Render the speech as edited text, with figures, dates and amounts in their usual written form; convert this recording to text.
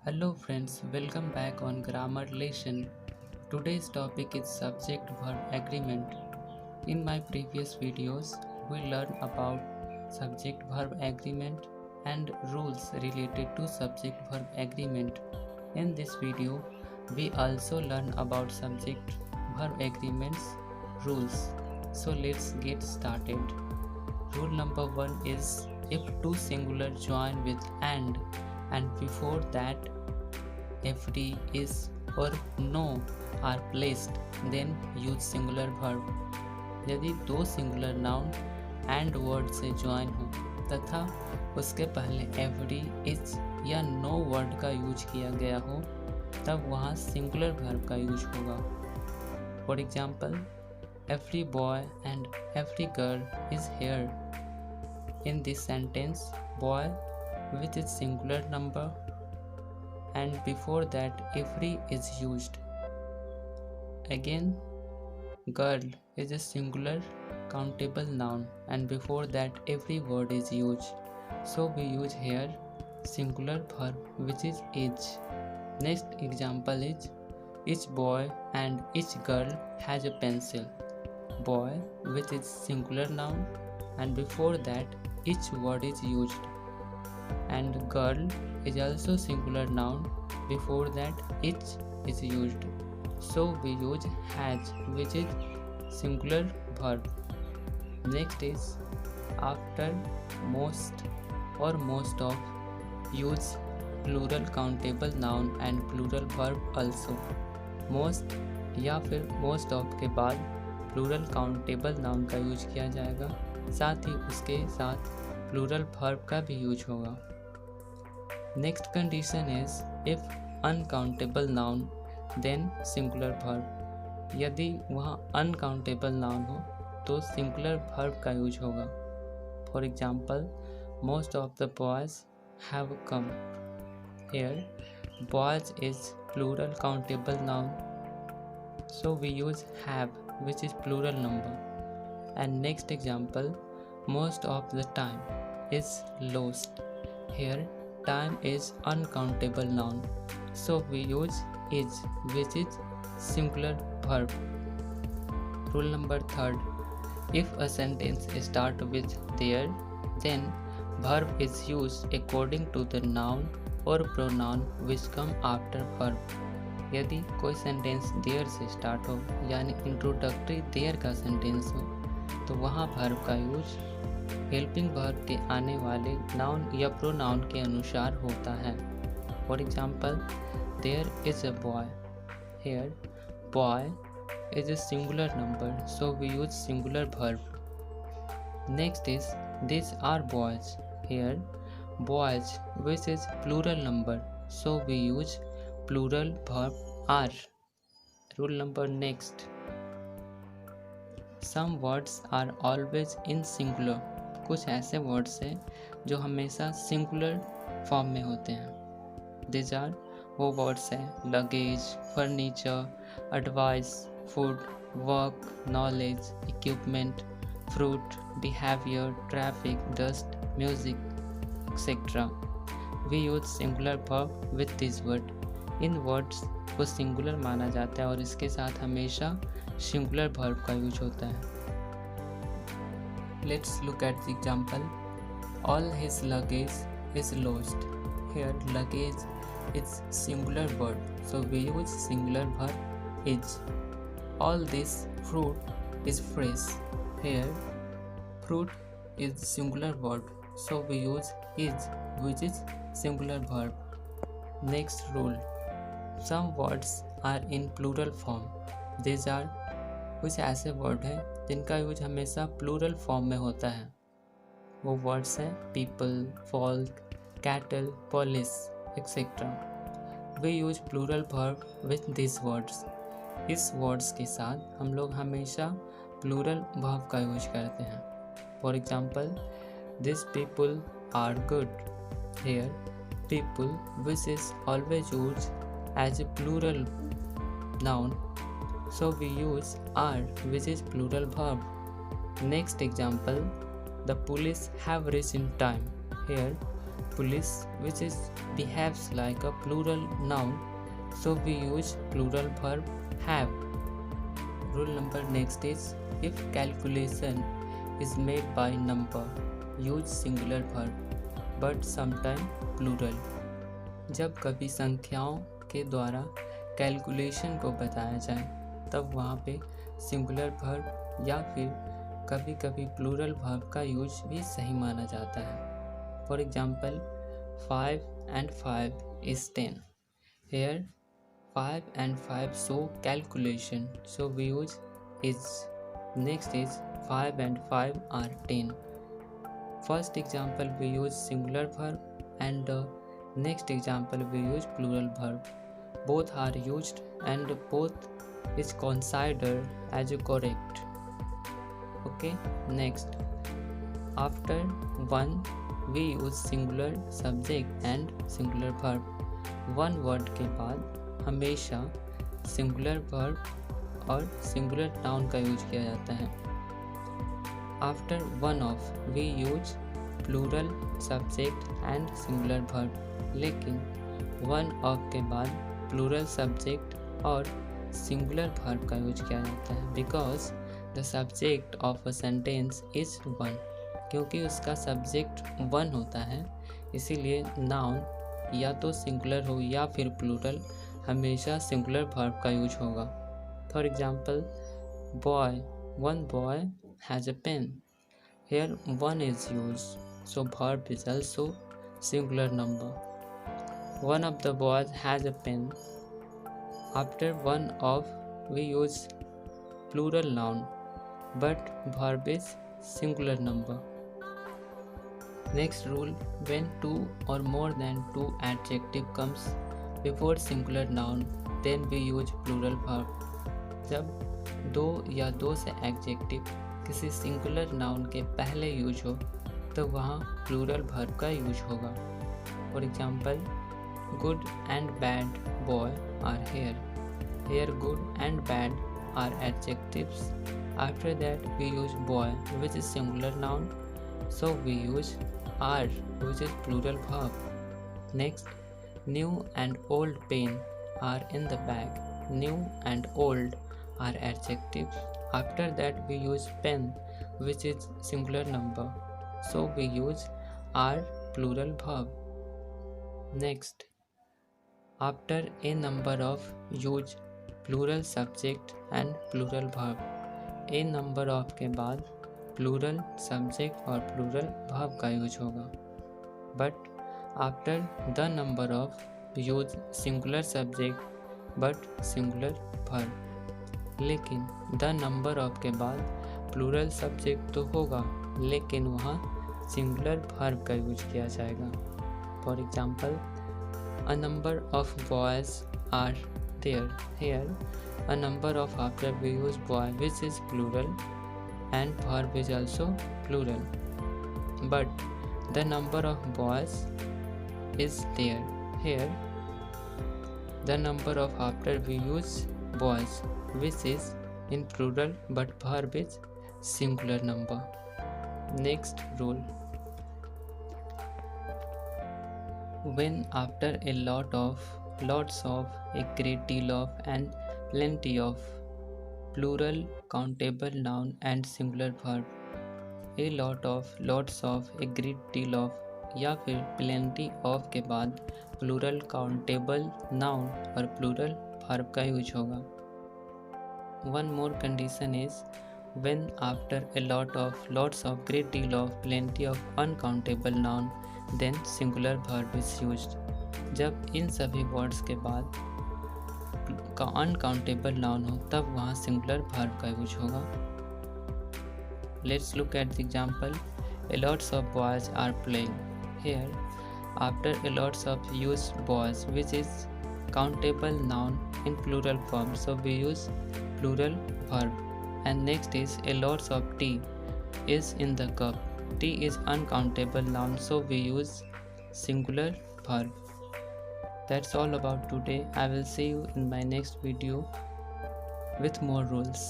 Hello friends, welcome back on Grammar Lesson. Today's topic is subject verb agreement. In my previous videos, we learned about subject verb agreement and rules related to subject verb agreement. In this video, we also learn about subject verb agreements rules. So let's get started. Rule number 1 is if two singular join with and before that FD is or no are placed, then use singular verb. यदि दो singular noun and word से join हो तथा उसके पहले FD is या no word का use किया गया हो तब वहाँ सिंगुलर वर्ब का यूज होगा. For example, every boy and every girl is here. In this sentence, boy with its singular number and before that every is used. Again, girl is a singular countable noun and before that every word is used. So we use here singular verb which is each. Next example is each boy and each girl has a pencil. Boy with its singular noun and before that each word is used. And girl is also singular noun, before that each is used. So we use has which is singular verb. Next is after most or most of, use plural countable noun and plural verb also. Most या फिर most of के बाद plural countable noun का use किया जाएगा, साथ ही उसके साथ plural verb का भी यूज होगा. Next condition is if uncountable noun then singular verb. यदि वहाँ uncountable noun हो तो singular verb का यूज होगा. For example, most of the boys have come. Here, boys is plural countable noun, so we use have which is plural number. And next example, most of the time is lost. Here, time is uncountable noun, so we use is which is singular verb. Rule number 3, if a sentence starts with there, then verb is used according to the noun or pronoun which come after verb. यदि कोई sentence there से start हो यानी introductory there का sentence हो तो वहाँ verb का यूज हेल्पिंग वर्ब के आने वाले नाउन या प्रोनाउन के अनुसार होता है. For example, there is a boy. Here boy is a singular number, so we use singular verb. Next is this are boys. Here boys which is plural number, so we use plural verb are. Rule number next, some words are always in singular. कुछ ऐसे words हैं जो हमेशा singular form में होते हैं. These are वो words हैं luggage, furniture, advice, food, work, knowledge, equipment, fruit, behaviour, traffic, dust, music, etcetera. We use singular verb with this word. इन वर्ड्स को सिंगुलर माना जाता है और इसके साथ हमेशा सिंगुलर वर्ब का यूज होता है. Let's look at the example. All his luggage is lost. Here luggage is singular word, so we use singular verb is. All this fruit is fresh. Here fruit is singular word, so we use is which is singular verb. Next rule, some words are in plural form. These are कुछ ऐसे word हैं जिनका use हमेशा plural form में होता है. वो words हैं people, folk, cattle, police, etc. We use plural verb with these words. इस वर्ड्स के साथ हम लोग हमेशा प्लूरल वर्ब का यूज करते हैं. For example, these people are good. Here, people which is always used as a plural noun, so we use are which is plural verb. Next example, the police have reached in time. Here police, which is behaves like a plural noun, so we use plural verb have. Rule number next is, if calculation is made by number, use singular verb but sometime plural. जब कभी संख्याओं के द्वारा calculation को बताया जाए तब वहाँ पे सिंगुलर वर्ब या फिर कभी कभी प्लूरल वर्ब का यूज भी सही माना जाता है. For example, 5 and 5 is 10. Here 5 and 5 show calculation, so we use is. Next is 5 and 5 are 10. First example we use singular verb and next example we use plural verb. Both are used and both is considered as correct. Okay, next, after 1 we use singular subject and singular verb. One word के बाद हमेशा singular verb और singular noun का use किया जाता है. After one of we use plural subject and singular verb, लेकिन one of के बाद plural subject और singular verb का यूज किया जाता है because the subject of a sentence is one. क्योंकि उसका subject one होता है, इसीलिए noun या तो singular हो या फिर plural, हमेशा singular verb का यूज होगा. For example, boy, one boy has a pen. Here one is used, so verb is also singular number. One of the boys has a pen. After one of we use plural noun, but verb is singular number. Next rule, when two or more than two adjective comes before singular noun, then we use plural verb. जब दो या दो से adjective किसी singular noun के पहले use हो तो वहाँ प्लूरल वर्ब का यूज होगा. For example, good and bad boy are here. Here good and bad are adjectives. After that we use boy which is singular noun, so we use are which is plural verb. Next, new and old pen are in the bag. New and old are adjectives. After that we use pen, which is singular number, so we use are plural verb. Next, after a number of use plural subject and plural verb. A number of के बाद plural subject और plural verb का use होगा. But after the number of use singular subject but singular verb. लेकिन the number of के बाद plural subject तो होगा लेकिन वहाँ singular verb का यूज किया जाएगा. For example, a number of boys are there. Here a number of after we use boy which is plural and verb is also plural, but the number of boys is there. Here the number of after we use boys which is in plural but verb is singular number. Next rule, when after a lot of, lots of, a great deal of and plenty of, plural countable noun and singular verb. A lot of, lots of, a great deal of या फिर plenty of के बाद plural countable noun और plural verb का use होगा. One more condition is when after a lot of, lots of, great deal of, plenty of uncountable noun, then singular verb is used. जब इन सभी words के बाद का अनकाउंटेबल नाउन हो तब वहाँ सिंगुलर वर्ब का यूज होगा. Let's look at the example. A lots of boys are playing. Here, after a lots of use boys which is countable noun in plural form, so we use plural verb. And next is a lots of tea is in the cup. Tea is uncountable noun, so we use singular verb. That's all about today. I will see you in my next video with more rules.